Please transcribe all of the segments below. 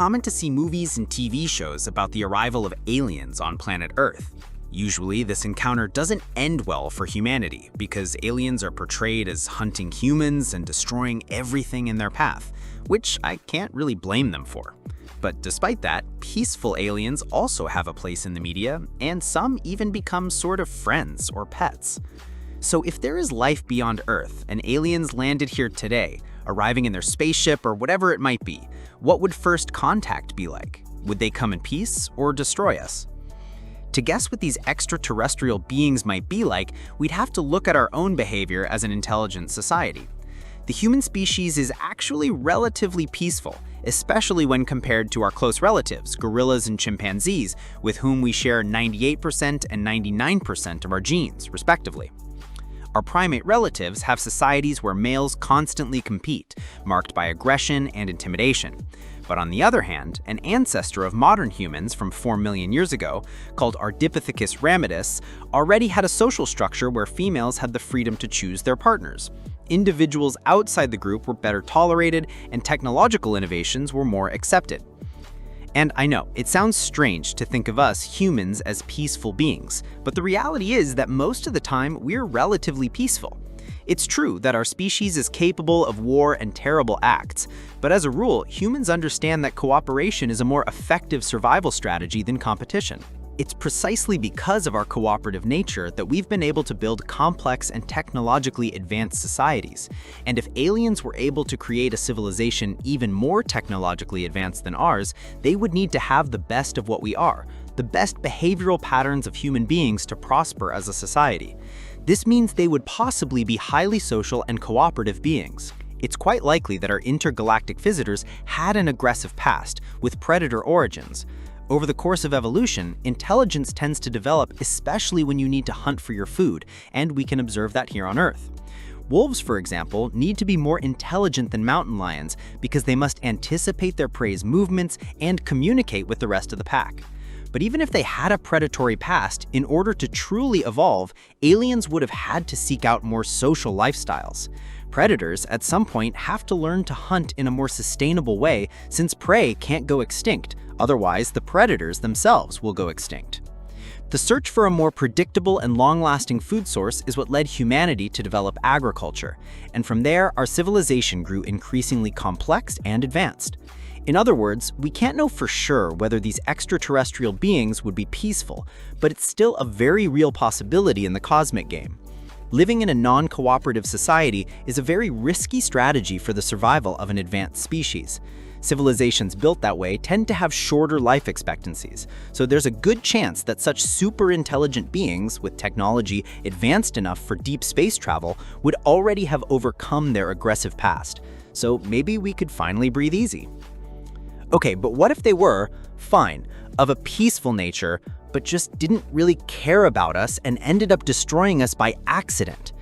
common to see movies and TV shows about the arrival of aliens on planet Earth. Usually, this encounter doesn't end well for humanity because aliens are portrayed as hunting humans and destroying everything in their path, which I can't really blame them for. But despite that, peaceful aliens also have a place in the media, and some even become sort of friends or pets. So if there is life beyond Earth and aliens landed here today, arriving in their spaceship or whatever it might be, what would first contact be like? Would they come in peace or destroy us? To guess what these extraterrestrial beings might be like, we'd have to look at our own behavior as an intelligent society. The human species is actually relatively peaceful, especially when compared to our close relatives, gorillas and chimpanzees, with whom we share 98% and 99% of our genes, respectively. Our primate relatives have societies where males constantly compete, marked by aggression and intimidation. But on the other hand, an ancestor of modern humans from 4 million years ago, called Ardipithecus ramidus, already had a social structure where females had the freedom to choose their partners. Individuals outside the group were better tolerated, and technological innovations were more accepted. And I know, it sounds strange to think of us humans as peaceful beings, but the reality is that most of the time we're relatively peaceful. It's true that our species is capable of war and terrible acts, but as a rule, humans understand that cooperation is a more effective survival strategy than competition. It's precisely because of our cooperative nature that we've been able to build complex and technologically advanced societies. And if aliens were able to create a civilization even more technologically advanced than ours, they would need to have the best of what we are, the best behavioral patterns of human beings to prosper as a society. This means they would possibly be highly social and cooperative beings. It's quite likely that our intergalactic visitors had an aggressive past, with predator origins. Over the course of evolution, intelligence tends to develop, especially when you need to hunt for your food, and we can observe that here on Earth. Wolves, for example, need to be more intelligent than mountain lions because they must anticipate their prey's movements and communicate with the rest of the pack. But even if they had a predatory past, in order to truly evolve, aliens would have had to seek out more social lifestyles. Predators, at some point, have to learn to hunt in a more sustainable way since prey can't go extinct, otherwise the predators themselves will go extinct. The search for a more predictable and long-lasting food source is what led humanity to develop agriculture, and from there, our civilization grew increasingly complex and advanced. In other words, we can't know for sure whether these extraterrestrial beings would be peaceful, but it's still a very real possibility in the cosmic game. Living in a non-cooperative society is a very risky strategy for the survival of an advanced species. Civilizations built that way tend to have shorter life expectancies, so there's a good chance that such super-intelligent beings with technology advanced enough for deep space travel would already have overcome their aggressive past. So maybe we could finally breathe easy. Okay, but what if they were, fine, of a peaceful nature, but just didn't really care about us and ended up destroying us by accident?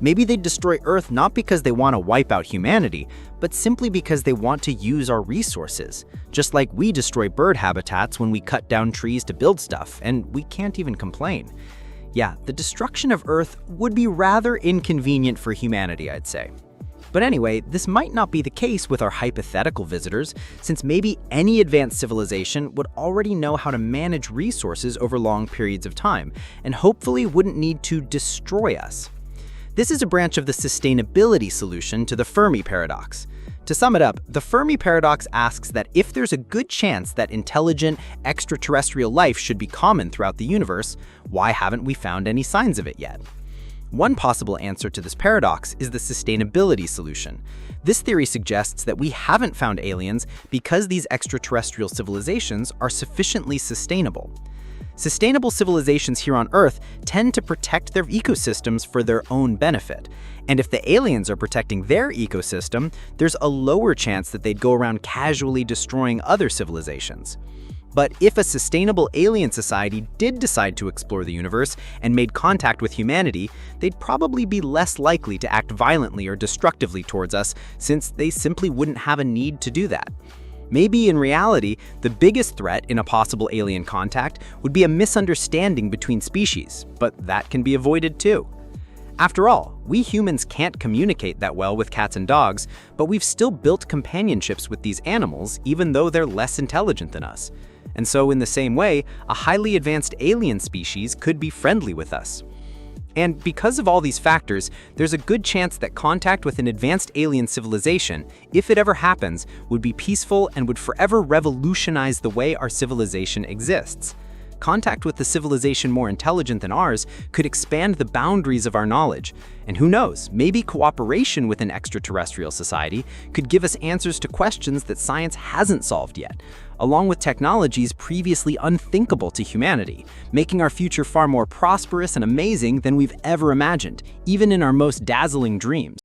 Maybe they'd destroy Earth not because they want to wipe out humanity, but simply because they want to use our resources. Just like we destroy bird habitats when we cut down trees to build stuff, and we can't even complain. Yeah, the destruction of Earth would be rather inconvenient for humanity, I'd say. But anyway, this might not be the case with our hypothetical visitors, since maybe any advanced civilization would already know how to manage resources over long periods of time, and hopefully wouldn't need to destroy us. This is a branch of the sustainability solution to the Fermi Paradox. To sum it up, the Fermi Paradox asks that if there's a good chance that intelligent, extraterrestrial life should be common throughout the universe, why haven't we found any signs of it yet? One possible answer to this paradox is the sustainability solution. This theory suggests that we haven't found aliens because these extraterrestrial civilizations are sufficiently sustainable. Sustainable civilizations here on Earth tend to protect their ecosystems for their own benefit. And if the aliens are protecting their ecosystem, there's a lower chance that they'd go around casually destroying other civilizations. But if a sustainable alien society did decide to explore the universe and made contact with humanity, they'd probably be less likely to act violently or destructively towards us, since they simply wouldn't have a need to do that. Maybe in reality, the biggest threat in a possible alien contact would be a misunderstanding between species, but that can be avoided too. After all, we humans can't communicate that well with cats and dogs, but we've still built companionships with these animals even though they're less intelligent than us. And so in the same way, a highly advanced alien species could be friendly with us. And because of all these factors, there's a good chance that contact with an advanced alien civilization, if it ever happens, would be peaceful and would forever revolutionize the way our civilization exists. Contact with a civilization more intelligent than ours could expand the boundaries of our knowledge. And who knows, maybe cooperation with an extraterrestrial society could give us answers to questions that science hasn't solved yet, along with technologies previously unthinkable to humanity, making our future far more prosperous and amazing than we've ever imagined, even in our most dazzling dreams.